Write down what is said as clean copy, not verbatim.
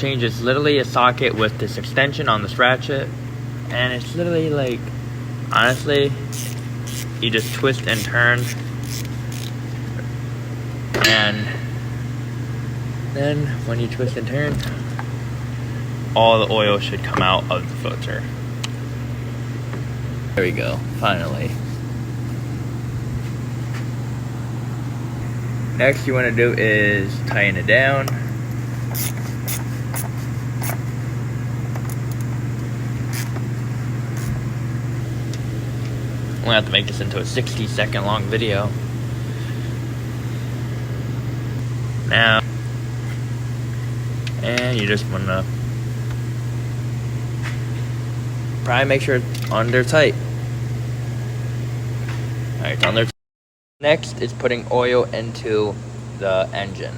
Change is literally a socket with this extension on this ratchet, and it's literally like, honestly, you just twist and turn, and then when you twist and turn, all the oil should come out of the filter. There we go, finally. Next you want to do is tighten it down. I'm gonna have to make this into a 60-second long video. Now, and you just wanna probably make sure it's under tight. Alright, it's under tight. Next is putting oil into the engine.